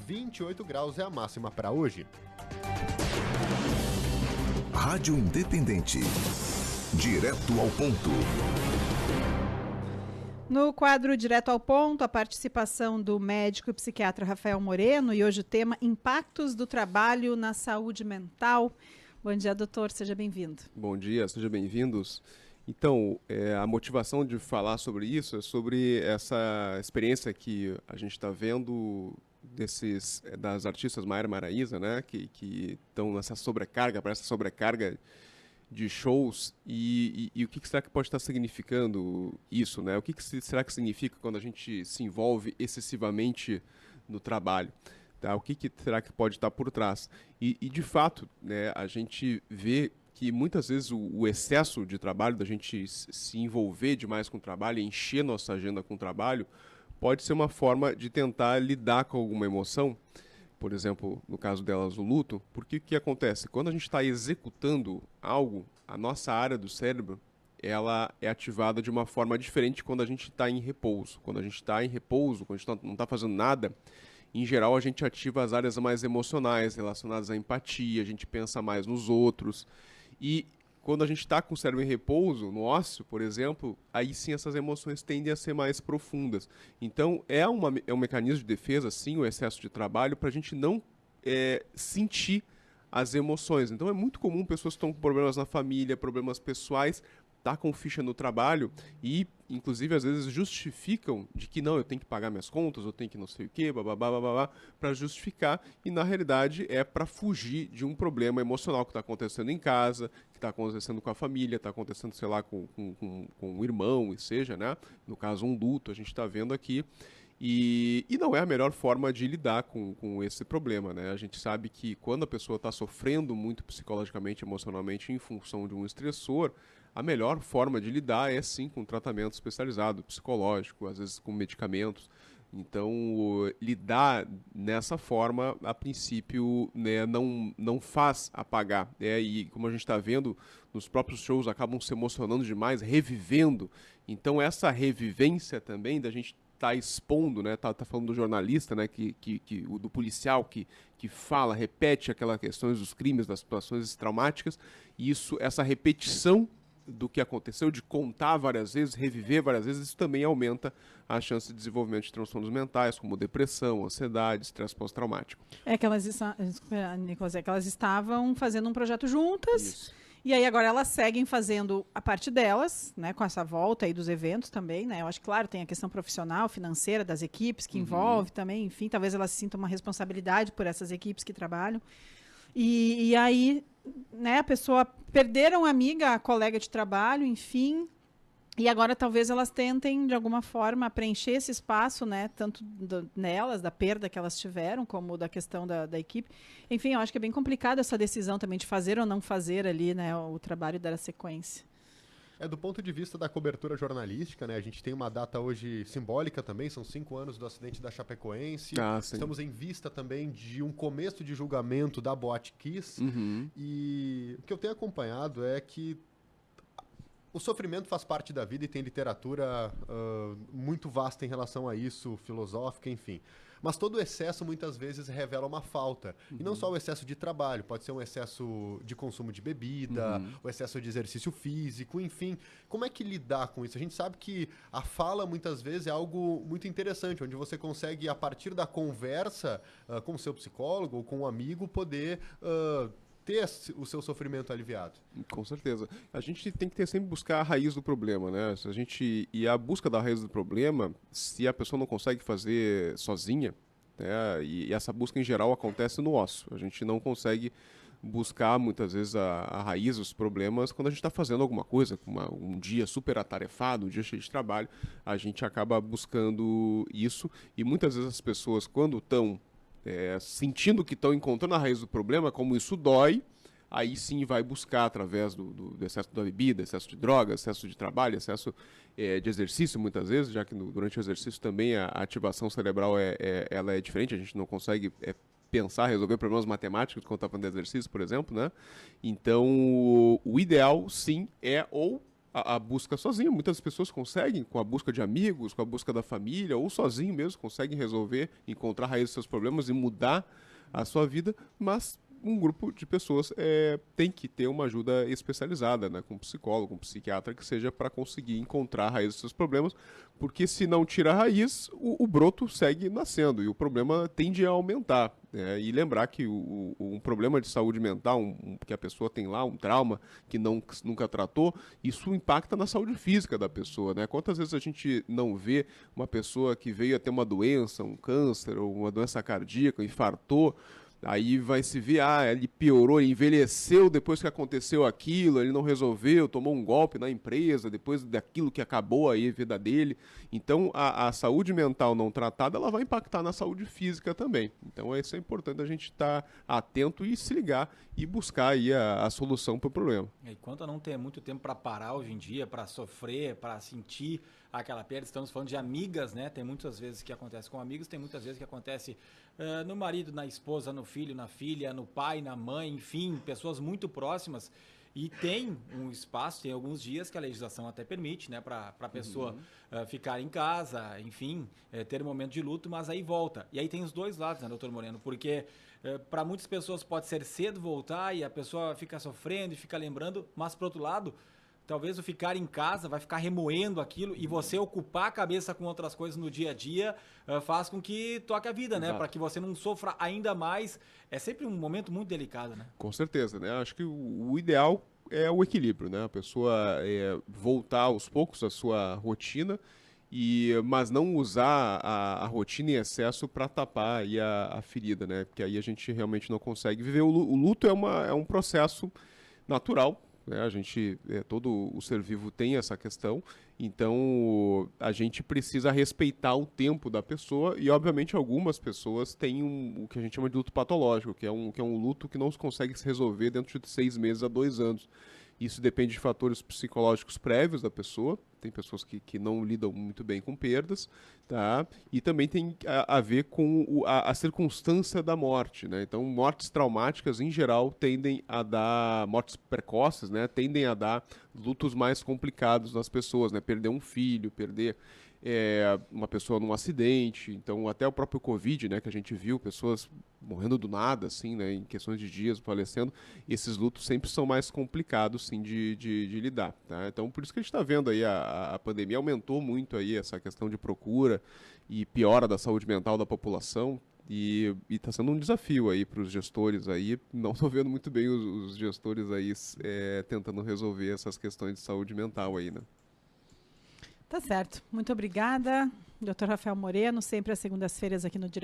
28 graus é a máxima para hoje. Rádio Independente. Direto ao ponto. No quadro Direto ao Ponto, a participação do médico e psiquiatra Rafael Moreno, e hoje o tema Impactos do Trabalho na Saúde Mental. Bom dia, doutor, seja bem-vindo. Bom dia, sejam bem-vindos. Então, a motivação de falar sobre isso é sobre essa experiência que a gente está vendo das artistas Maiara e Maraísa, né, que estão nessa sobrecarga, parece essa sobrecarga de shows, e o que será que pode estar significando isso, né? O que será que significa quando a gente se envolve excessivamente no trabalho? Tá? O que será que pode estar por trás? E de fato, né, a gente vê que muitas vezes o excesso de trabalho, da gente se envolver demais com o trabalho, encher nossa agenda com o trabalho, pode ser uma forma de tentar lidar com alguma emoção. Por exemplo, no caso delas, o luto, porque o que acontece? Quando a gente está executando algo, a nossa área do cérebro, ela é ativada de uma forma diferente quando a gente está em repouso. Quando a gente está em repouso, quando a gente não está fazendo nada, em geral a gente ativa as áreas mais emocionais, relacionadas à empatia, a gente pensa mais nos outros. E quando a gente está com o cérebro em repouso, no ócio, por exemplo, aí sim essas emoções tendem a ser mais profundas. Então, é um mecanismo de defesa, sim, o excesso de trabalho, para a gente não sentir as emoções. Então, é muito comum pessoas que estão com problemas na família, problemas pessoais, tá com ficha no trabalho e, inclusive, às vezes justificam de que não, eu tenho que pagar minhas contas, eu tenho que não sei o quê, bababá, para justificar, e na realidade é para fugir de um problema emocional que está acontecendo em casa, que está acontecendo com a família, está acontecendo, sei lá, com um irmão, e seja, né? No caso, um luto, a gente está vendo aqui. E não é a melhor forma de lidar com esse problema, né? A gente sabe que quando a pessoa está sofrendo muito psicologicamente, emocionalmente, em função de um estressor, a melhor forma de lidar é sim com tratamento especializado, psicológico, às vezes com medicamentos. Então, lidar nessa forma, a princípio, né, não faz apagar. E como a gente está vendo, nos próprios shows acabam se emocionando demais, revivendo. Então, essa revivência também da gente tá expondo, né, tá falando do jornalista, né, do policial que fala, repete aquelas questões dos crimes, das situações traumáticas, e essa repetição do que aconteceu, de contar várias vezes, reviver várias vezes, isso também aumenta a chance de desenvolvimento de transtornos mentais, como depressão, ansiedade, estresse pós-traumático. Nicolas, que elas estavam fazendo um projeto juntas. Isso. E aí agora elas seguem fazendo a parte delas, né, com essa volta aí dos eventos também, né? Eu acho que, claro, tem a questão profissional, financeira das equipes que envolve também, enfim, talvez elas sintam uma responsabilidade por essas equipes que trabalham. E aí, né, a pessoa perderam a amiga, a colega de trabalho, enfim, e agora talvez elas tentem, de alguma forma, preencher esse espaço, né, tanto nelas, da perda que elas tiveram, como da questão da equipe. Enfim, eu acho que é bem complicado essa decisão também de fazer ou não fazer ali, né, o trabalho da sequência. Do ponto de vista da cobertura jornalística, né, a gente tem uma data hoje simbólica também, são 5 anos do acidente da Chapecoense. Estamos em vista também de um começo de julgamento da Boate Kiss. E o que eu tenho acompanhado é que o sofrimento faz parte da vida e tem literatura muito vasta em relação a isso, filosófica, enfim. Mas todo excesso muitas vezes revela uma falta. E não só o excesso de trabalho, pode ser um excesso de consumo de bebida, o excesso de exercício físico, enfim. Como é que lidar com isso? A gente sabe que a fala muitas vezes é algo muito interessante, onde você consegue, a partir da conversa com o seu psicólogo ou com um amigo, poder ter o seu sofrimento aliviado. Com certeza. A gente tem que sempre buscar a raiz do problema, né? E a busca da raiz do problema, se a pessoa não consegue fazer sozinha, né? E essa busca em geral acontece no ócio. A gente não consegue buscar muitas vezes a raiz dos problemas quando a gente está fazendo alguma coisa, um dia super atarefado, um dia cheio de trabalho, a gente acaba buscando isso, e muitas vezes as pessoas, quando estão sentindo que estão encontrando a raiz do problema, como isso dói, aí sim vai buscar através do excesso da bebida, excesso de drogas, excesso de trabalho, excesso de exercício muitas vezes, já que durante o exercício também a ativação cerebral ela é diferente, a gente não consegue pensar, resolver problemas matemáticos quando está fazendo exercício, por exemplo, né? Então, o ideal sim é ou a busca sozinho. Muitas pessoas conseguem, com a busca de amigos, com a busca da família, ou sozinho mesmo, conseguem resolver, encontrar a raiz dos seus problemas e mudar a sua vida, mas um grupo de pessoas tem que ter uma ajuda especializada, né, com um psicólogo, com um psiquiatra, que seja para conseguir encontrar a raiz dos seus problemas, porque se não tira a raiz, o broto segue nascendo e o problema tende a aumentar. E lembrar que um problema de saúde mental, que a pessoa tem lá, um trauma que nunca tratou, isso impacta na saúde física da pessoa, né? Quantas vezes a gente não vê uma pessoa que veio a ter uma doença, um câncer ou uma doença cardíaca, infartou, aí vai se ver, ele piorou, ele envelheceu depois que aconteceu aquilo, ele não resolveu, tomou um golpe na empresa, depois daquilo que acabou aí a vida dele. Então, a saúde mental não tratada, ela vai impactar na saúde física também. Então, isso é importante a gente estar atento e se ligar e buscar aí a solução para o problema. E quanto a não ter muito tempo para parar hoje em dia, para sofrer, para sentir aquela perda, estamos falando de amigas, né? Tem muitas vezes que acontece com amigos, tem muitas vezes que acontece no marido, na esposa, no filho, na filha, no pai, na mãe, enfim, pessoas muito próximas. E tem um espaço, tem alguns dias que a legislação até permite, né, para a pessoa ficar em casa, enfim, ter um momento de luto, mas aí volta. E aí tem os dois lados, né, doutor Moreno? Porque para muitas pessoas pode ser cedo voltar e a pessoa fica sofrendo e fica lembrando, mas por outro lado, talvez o ficar em casa vai ficar remoendo aquilo e você ocupar a cabeça com outras coisas no dia a dia faz com que toque a vida, né? Para que você não sofra ainda mais. É sempre um momento muito delicado, né? Com certeza, né? Acho que o ideal é o equilíbrio, né? A pessoa voltar aos poucos à sua rotina, mas não usar a rotina em excesso para tapar aí a ferida, né? Porque aí a gente realmente não consegue viver. O luto é um processo natural. A gente, todo o ser vivo tem essa questão, então a gente precisa respeitar o tempo da pessoa e, obviamente, algumas pessoas têm o que a gente chama de luto patológico, que é um luto que não consegue se resolver dentro de 6 meses a 2 anos. Isso depende de fatores psicológicos prévios da pessoa, tem pessoas que não lidam muito bem com perdas, tá? E também tem a ver com a circunstância da morte, né? Então, mortes traumáticas, em geral, tendem a dar, mortes precoces, né? Tendem a dar lutos mais complicados nas pessoas, né? Perder um filho, perder uma pessoa num acidente, então até o próprio Covid, né, que a gente viu pessoas morrendo do nada, assim, né, em questões de dias, falecendo, esses lutos sempre são mais complicados, sim, de lidar, tá? Então, por isso que a gente está vendo aí, a pandemia aumentou muito aí essa questão de procura e piora da saúde mental da população, e está sendo um desafio aí para os gestores aí, não estou vendo muito bem os gestores aí tentando resolver essas questões de saúde mental aí, né? Tá certo. Muito obrigada, Dr. Rafael Moreno, sempre às segundas-feiras aqui no Direto